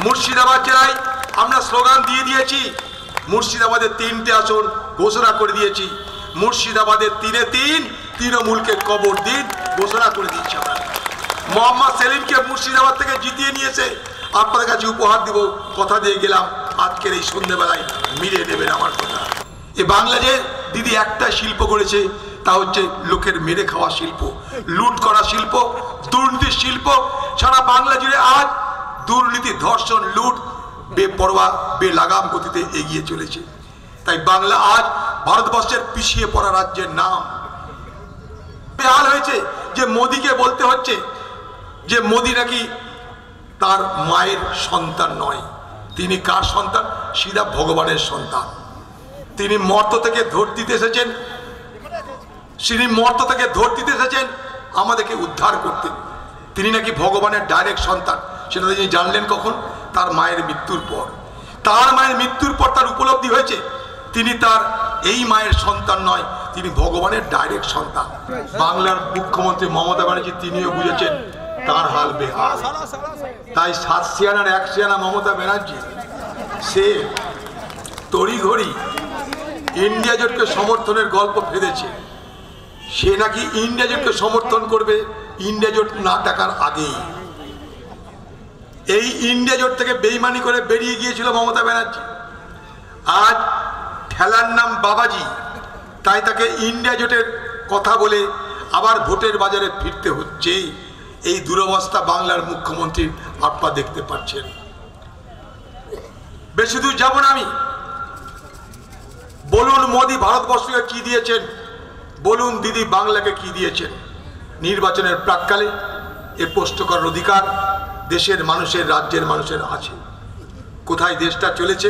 মুর্শিদাবাদ জেলায় আমরা স্লোগান দিয়ে দিয়েছি, মুর্শিদাবাদের 3টে আসন ঘোষণা করে দিয়েছি, মুর্শিদাবাদের 3-এ 3 তৃণমূলকে কবর দিন ঘোষণা করে দিয়েছি। আমরা মোহাম্মদ সেলিমকে মুর্শিদাবাদ থেকে জিতিয়ে নিয়েছে আপনাদের কাছে উপহার দিব, কথা দিয়ে গেলাম, আজকের এই সন্ধ্যেবেলায় মিলিয়ে নেবেন আমার কথা। এ বাংলাদেশে দিদি একটা শিল্প করেছে, তা হচ্ছে লোকের মেরে খাওয়া শিল্প, লুট করা শিল্প, দুর্নীতির শিল্প। সারা বাংলা জুড়ে আজ দুর্নীতি, ধর্ষণ, লুট বেপরোয়া বেলাগাম গতিতে এগিয়ে চলেছে। তাই বাংলা আজ ভারতবর্ষের পিছিয়ে পড়া রাজ্যের নাম। বেহাল হয়েছে যে মোদিকে বলতে হচ্ছে যে মোদি নাকি তার মায়ের সন্তান নয়, তিনি কার সন্তান? সিধা ভগবানের সন্তান। তিনি মর্ত থেকে ধরতিতে এসেছেন, তিনি মর্ত থেকে ধরতিতে এসেছেন আমাদেরকে উদ্ধার করতে। তিনি নাকি ভগবানের ডাইরেক্ট সন্তান, সেটা তিনি জানলেন কখন? তার মায়ের মৃত্যুর পর। তার মায়ের মৃত্যুর পর তার উপলব্ধি হয়েছে তিনি তার এই মায়ের সন্তান নয়, তিনি ভগবানের ডাইরেক্ট সন্তান। বাংলার মুখ্যমন্ত্রী মমতা ব্যানার্জি তিনিও বুঝেছেন তার হাল বেহাল। তাই 7 সিয়ানার 1 সিয়ানা মমতা ব্যানার্জি সে তড়িঘড়ি ইন্ডিয়া জোটকে সমর্থনের গল্প ফেলেছে। সে নাকি ইন্ডিয়া জোটকে সমর্থন করবে ইন্ডিয়া জোট না টাকার আগেই। এই ইন্ডিয়া জোট থেকে বেইমানি করে বেরিয়ে গিয়েছিল মমতা ব্যানার্জি। আজ ঠেলার নাম বাবাজি, তাই তাকে ইন্ডিয়া জোটের কথা বলে আবার ভোটের বাজারে ফিরতে হচ্ছে। এই দুরবস্থা বাংলার মুখ্যমন্ত্রীর আপনারা দেখতে পাচ্ছেন। বেশি দূর যাব না আমি। বলুন মোদি ভারতবর্ষকে কি দিয়েছেন, বলুন দিদি বাংলাকে কি দিয়েছেন। নির্বাচনের প্রাক্কালে এ প্রশ্ন করার অধিকার দেশের মানুষের, রাজ্যের মানুষের আছে। কোথায় দেশটা চলেছে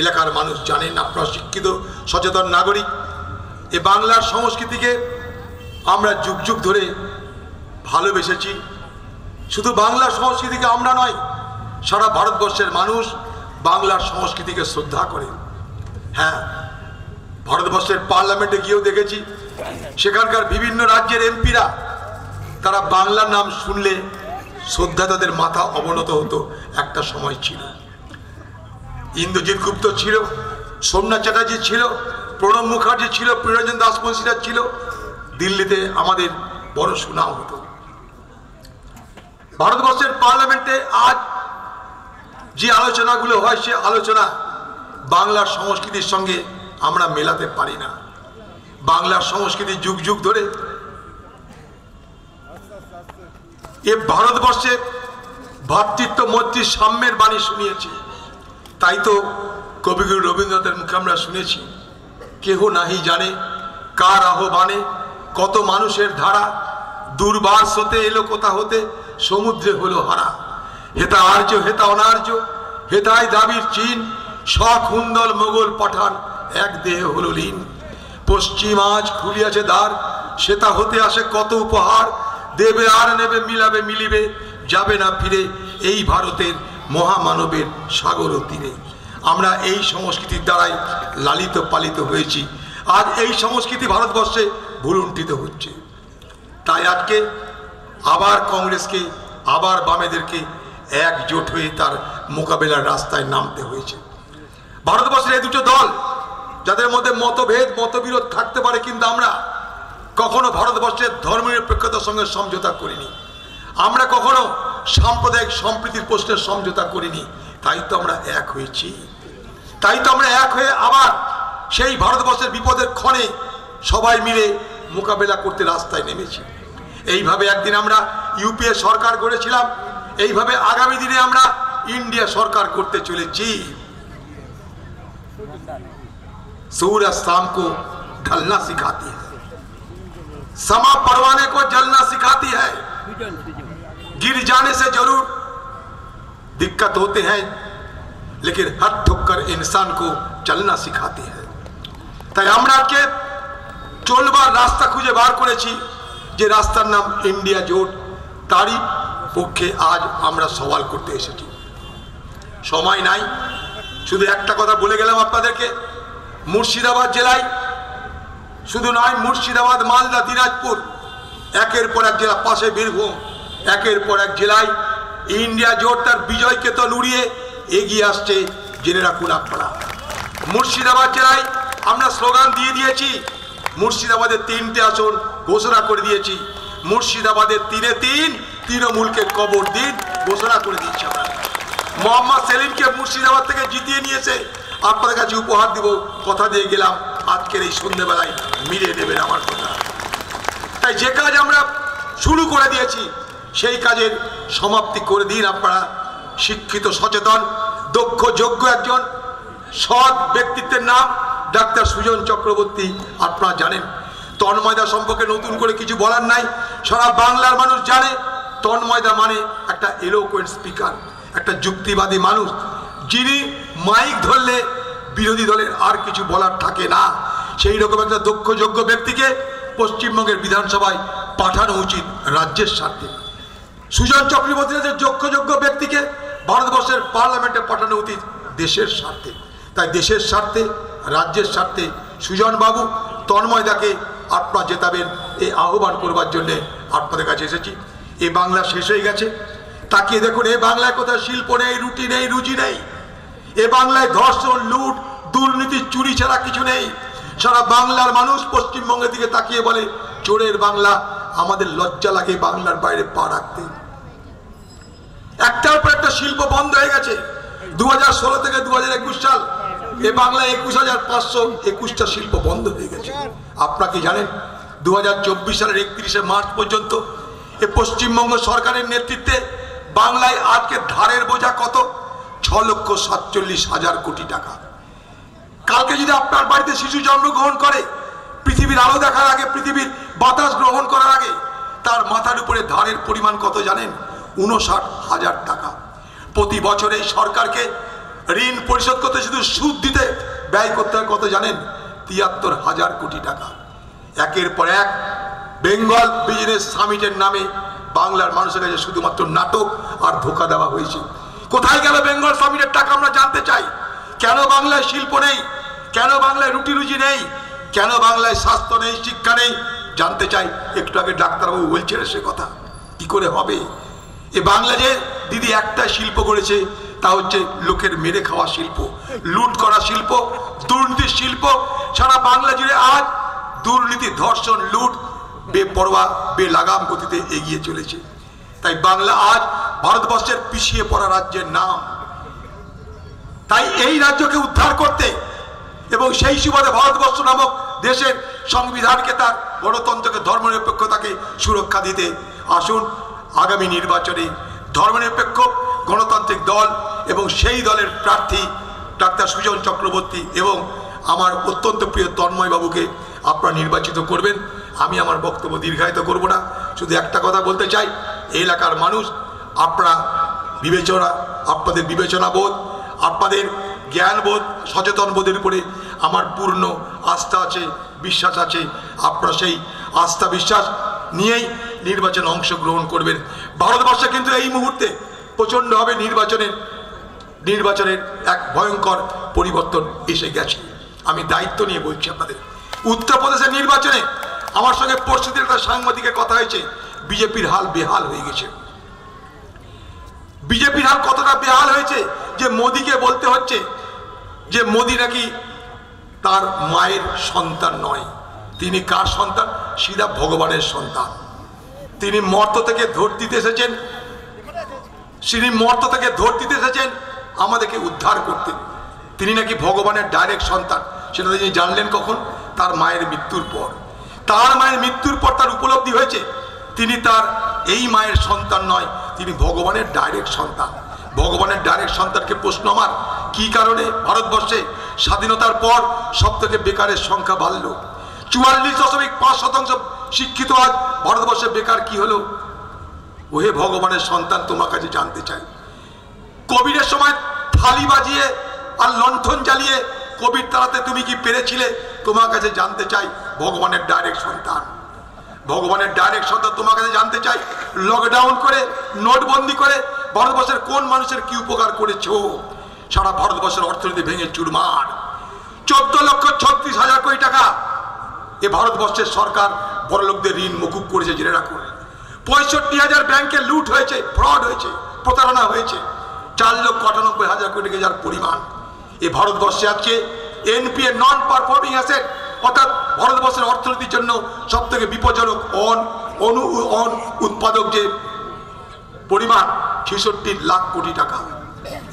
এলাকার মানুষ জানেন। আপনারা শিক্ষিত সচেতন নাগরিক। এ বাংলার সংস্কৃতিকে আমরা যুগ যুগ ধরে ভালোবেসেছি। শুধু বাংলার সংস্কৃতিকে আমরা নয়, সারা ভারতবর্ষের মানুষ বাংলার সংস্কৃতিকে শ্রদ্ধা করে। হ্যাঁ, ভারতবর্ষের পার্লামেন্টে গিয়েও দেখেছি সেখানকার বিভিন্ন রাজ্যের এমপিরা তারা বাংলার নাম শুনলে শ্রদ্ধা তাদের মাথা অবনত হতো। একটা সময় ছিল, ইন্দ্রজিৎ গুপ্ত ছিল, সোমনাথ চ্যাটার্জি ছিল, প্রণব মুখার্জি ছিল, প্রিয়রঞ্জন দাস মুন্সিরা ছিল। দিল্লিতে আমাদের বড় সুনাম হতো। ভারতবর্ষের পার্লামেন্টে আজ যে আলোচনাগুলো হয় সে আলোচনা বাংলার সংস্কৃতির সঙ্গে আমরা মেলাতে পারি না। বাংলার সংস্কৃতি যুগ যুগ ধরে এ ভারতবর্ষে ভ্রাতৃত্ব মৈত্রী সাম্যের বাণী শুনিয়েছে। তাই তো কবিগুরু রবীন্দ্রনাথের মুখে আমরা শুনেছি, কেহ নাহি জানে কার আহ্বানে কত মানুষের ধারা, দুর্বার স্রোতে এলো কোথা হতে সমুদ্রে হলো হারা। হেতা আর্য হেতা অনার্য, হেতায় দাবির চিন, শখ হুন্দল মোগল পাঠান এক দেহে হলো লীন। পশ্চিম আজ খুলিয়াছে দ্বার, সেটা হতে আসে কত উপহার, দেবে আর নেবে মিলাবে মিলিবে, যাবে না ফিরে এই ভারতের মহামানবের সাগর তীরে। আমরা এই সংস্কৃতির দ্বারাই লালিত পালিত হয়েছি। আজ এই সংস্কৃতি ভারতবর্ষে ভুলুণ্ঠিত হচ্ছে। তাই আজকে আবার কংগ্রেসকে, আবার বামেদেরকে একজোট হয়ে তার মোকাবেলার রাস্তায় নামতে হয়েছে। ভারতবর্ষের এই দুটো দল যাদের মধ্যে মতভেদ মতবিরোধ থাকতে পারে, কিন্তু আমরা কখনো ভারতবর্ষের ধর্মনিরপেক্ষতার সঙ্গে সমঝোতা করিনি। আমরা কখনো সাম্প্রদায়িক সম্প্রীতির প্রশ্নের সমঝোতা করিনি। তাই তো আমরা এক হয়েছি। তাই তো আমরা এক হয়ে আবার সেই ভারতবর্ষের বিপদের ক্ষণে সবাই মিলে মোকাবেলা করতে রাস্তায় নেমেছি। এইভাবে একদিন আমরা ইউপিএ সরকার গড়েছিলাম, এইভাবে আগামী দিনে আমরা इंडिया सरकार करते चले सूरज शाम को ढलना सिखाती है, समा परवाने को जलना सिखाती है। गिर जाने से जरूर दिक्कत होते हैं, लेकिन हर ठोकर इंसान को चलना सिखाती है। তাই আমরা আজকে চলবার রাস্তা খুঁজে বার করেছি, যে রাস্তার নাম ইন্ডিয়া জোট। তারই পক্ষে আজ আমরা সওয়াল করতে এসেছি। সময় নাই, শুধু একটা কথা বলে গেলাম আপনাদেরকে। মুর্শিদাবাদ জেলায় শুধু নয়, মুর্শিদাবাদ, মালদা, দিনাজপুর, একের পর এক জেলা, পাশে বীরভূম, একের পর এক জেলায় ইন্ডিয়া জোট তার বিজয় কেতন উড়িয়ে এগিয়ে আসছে, জেনে রাখুন আপনারা। মুর্শিদাবাদ জেলায় আমরা স্লোগান দিয়ে দিয়েছি, মুর্শিদাবাদের 3টে আসন ঘোষণা করে দিয়েছি। মুর্শিদাবাদের 3-3 তৃণমূলকে কবর দিন ঘোষণা করে দিয়েছি আমরা। মোহাম্মদ সেলিমকে মুর্শিদাবাদ থেকে জিতিয়ে নিয়েছে, আপনাদের কাছে উপহার দিব, কথা দিয়ে গেলাম, আজকের এই সন্ধ্যেবেলায় মিলিয়ে নেবেন আমার কথা। তাই যে কাজ আমরা শুরু করে দিয়েছি সেই কাজের সমাপ্তি করে দিন আপনারা। শিক্ষিত, সচেতন, দক্ষ, যোগ্য একজন সৎ ব্যক্তিত্বের নাম ডাক্তার সুজন চক্রবর্তী। আপনারা জানেন, তন্ময়দা সম্পর্কে নতুন করে কিছু বলার নাই, সারা বাংলার মানুষ জানে তন্ময়দা মানে একটা এলোকুয়েন্ট স্পিকার, একটা যুক্তিবাদী মানুষ, যিনি মাইক ধরলে বিরোধী দলের আর কিছু বলার থাকে না। সেই রকম একটা দক্ষ, যোগ্য ব্যক্তিকে পশ্চিমবঙ্গের বিধানসভায় পাঠানো উচিত রাজ্যের স্বার্থে। সুজন চক্রবর্তীর যোগ্য ব্যক্তিকে ভারতবর্ষের পার্লামেন্টে পাঠানো উচিত দেশের স্বার্থে। তাই দেশের স্বার্থে, রাজ্যের স্বার্থে সুজন বাবু, তন্ময়দাকে আপনারা জেতাবেন, এই আহ্বান করবার জন্যে আপনাদের কাছে এসেছি। এ বাংলা শেষ হয়ে গেছে, তাকিয়ে দেখুন এ বাংলায় কোথাও শিল্প নেই, রুটি নেই, রুজি নেই। এ বাংলায় ধর্ষণ, লুট, দুর্নীতি, চুরি ছাড়া কিছু নেই। সারা বাংলার মানুষ পশ্চিমবঙ্গের দিকে তাকিয়ে বলে চোরের বাংলা। আমাদের লজ্জা লাগে বাংলার বাইরে পা রাখতে। একটার পর একটা শিল্প বন্ধ হয়ে গেছে। 2016 থেকে 2021 সাল এ বাংলায় 21,521টা শিল্প বন্ধ হয়ে গেছে। আপনারা কি জানেন 2024 সালের 31শে মার্চ পর্যন্ত এ পশ্চিমবঙ্গ সরকারের নেতৃত্বে বাংলায় আজকে ধারের বোঝা কত? 6,47,000 কোটি টাকা। কালকে যদি আপনার বাড়িতে শিশু জন্মগ্রহণ করে, পৃথিবীর আলো দেখার আগে, পৃথিবীর বাতাস গ্রহণ করার আগে, তার মাথার উপরে ধারের পরিমাণ কত জানেন? 59,000 টাকা। প্রতি বছর এই সরকারকে ঋণ পরিশোধ করতে, শুধু সুদ দিতে ব্যয় করতে হয় কত জানেন? 73,000 কোটি টাকা। একের পর এক বেঙ্গল বিজনেস সামিটের নামে বাংলার মানুষের কাছে শুধুমাত্র নাটক আর ধোঁকা দেওয়া হয়েছে। কোথায় গেল বেঙ্গল সামিটের টাকা? আমরা জানতে চাই। কেন বাংলায় শিল্প নেই? কেন বাংলায় রুটি রুজি নেই? কেন বাংলায় স্বাস্থ্য নেই, শিক্ষা নেই? জানতে চাই। একটু আগে ডাক্তারবাবু বলছেন সে কথা। কি করে হবে? এ বাংলা যে দিদি একটা শিল্প করেছে, তা হচ্ছে লোকের মেরে খাওয়া শিল্প, লুট করা শিল্প, দুর্নীতির শিল্প। সারা বাংলা জুড়ে আজ দুর্নীতি, ধর্ষণ, লুট বেপরোয়া, বেলাগাম গতিতে এগিয়ে চলেছে। তাই বাংলা আজ ভারতবর্ষের পিছিয়ে পড়া রাজ্যের নাম। তাই এই রাজ্যকে উদ্ধার করতে এবং সেই সুবাদে ভারতবর্ষ নামক দেশের সংবিধানকে, তার গণতন্ত্রকে, ধর্মনিরপেক্ষতাকে সুরক্ষা দিতে আসুন আগামী নির্বাচনে ধর্মনিরপেক্ষ গণতান্ত্রিক দল এবং সেই দলের প্রার্থী ডাক্তার সুজন চক্রবর্তী এবং আমার অত্যন্ত প্রিয় তন্ময় বাবুকে আপনারা নির্বাচিত করবেন। আমি আমার বক্তব্য দীর্ঘায়িত করব না, শুধু একটা কথা বলতে চাই। এই এলাকার মানুষ, আপনারা আপনাদের বিবেচনা বোধ, আপনাদের জ্ঞানবোধ, সচেতন বোধের উপরে আমার পূর্ণ আস্থা আছে, বিশ্বাস আছে। আপনারা সেই আস্থা, বিশ্বাস নিয়েই নির্বাচনে অংশগ্রহণ করবেন। ভারতবর্ষে কিন্তু এই মুহূর্তে প্রচণ্ডভাবে নির্বাচনের এক ভয়ঙ্কর পরিবর্তন এসে গেছে। আমি দায়িত্ব নিয়ে বলছি আপনাদের। উত্তরপ্রদেশের নির্বাচনে আমার সঙ্গে পরশুদিন একটা সাংবাদিকের কথা হয়েছে। বিজেপির হাল বেহাল হয়ে গেছে। বিজেপির হাল কতটা বেহাল হয়েছে যে মোদিকে বলতে হচ্ছে যে মোদি নাকি তার মায়ের সন্তান নয়। তিনি কার সন্তান? সিধা ভগবানের সন্তান। তিনি মর্ত থেকে ধরতিতে এসেছেন, আমাদেরকে উদ্ধার করতে। তিনি নাকি ভগবানের ডাইরেক্ট সন্তান। সেটা তিনি জানলেন কখন? তার মায়ের মৃত্যুর পর। তার মায়ের মৃত্যুর পর তার উপলব্ধি হয়েছে তিনি তার এই মায়ের সন্তান নয়, তিনি ভগবানের ডাইরেক্ট সন্তান। ভগবানের ডাইরেক্ট সন্তানকে প্রশ্ন আমার, কি কারণে ভারতবর্ষে স্বাধীনতার পর সব থেকে বেকারের সংখ্যা বাড়ল? 44.5% শিক্ষিত আজ ভারতবর্ষে বেকার কি হলো? ওহে ভগবানের সন্তান, তোমার কাছে জানতে চাই। কোভিডের সময় থালি বাজিয়ে আর লণ্ঠন জ্বালিয়ে কোভিড তাড়াতে তুমি কি পেরেছিলে? তোমার কাছে জানতে চাই। ভগবানের ডাইরেক্ট সন্তান, ভগবানের ডাইরেক্ট সন্তান, তোমার কাছে জানতে চাই। লকডাউন করে, নোটবন্দি করে ভারতবর্ষের কোন মানুষের কি উপকার করেছো? সারা ভারতবর্ষের অর্থনীতি ভেঙে চুরমার। 14,36,000 কোটি টাকা এ ভারতবর্ষের সরকার বড়লোকদের ঋণ মকুব করেছে, জেনে রাখুন। 65,000 ব্যাংকে লুট হয়েছে, ফ্রড হয়েছে। প্রতারণা হয়েছে। 4,98,000 কোটি টাকা যার পরিমাণ। এই ভারতবর্ষে আজকে এনপিএ নন পারফর্মিং অ্যাসেট, অর্থাৎ ভারতবর্ষের অর্থনীতির জন্য সব থেকে বিপজ্জনক উৎপাদক যে পরিমাণ 66 লাখ কোটি টাকা।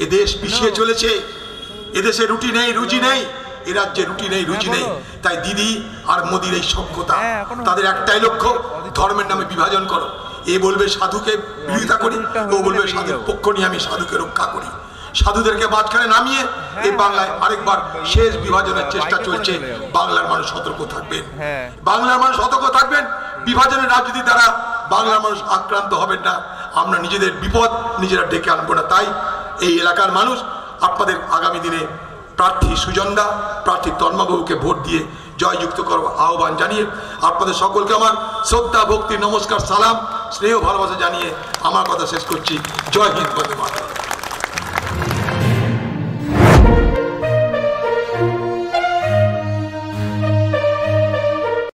এ দেশ পিছিয়ে চলেছে। এদেশে রুটি নেই, রুজি নেই, এ রাজ্যে রুটি নেই, রুজি নেই। তাই দিদি আর মোদির এই সভ্যতা, তাদের একটাই লক্ষ্য, ধর্মের নামে বিভাজন করো। এ বলবে সাধুকে বিরোধিতা করি, ও বলবে সাধুর পক্ষ নিয়ে আমি সাধুকে রক্ষা করি। সাধুদেরকে মাঝখানে নামিয়ে এই বাংলায় আরেকবার শেষ বিভাজনের চেষ্টা চলছে। বাংলার মানুষ সতর্ক থাকবেন, বাংলার মানুষ সতর্ক থাকবেন। বিভাজনের রাজনীতি দ্বারা বাংলার মানুষ আক্রান্ত হবেন না। আমরা নিজেদের বিপদ নিজেরা ডেকে আনবো না। তাই এই এলাকার মানুষ আপনাদের আগামী দিনে প্রার্থী সুজনদা, প্রার্থী তন্মাবাবুকে ভোট দিয়ে জয়যুক্ত করার আহ্বান জানিয়ে আপনাদের সকলকে আমার শ্রদ্ধা, ভক্তি, নমস্কার, সালাম, স্নেহ, ভালোবাসা জানিয়ে আমার কথা শেষ করছি। জয় হিন্দ, বন্দে মাতরম।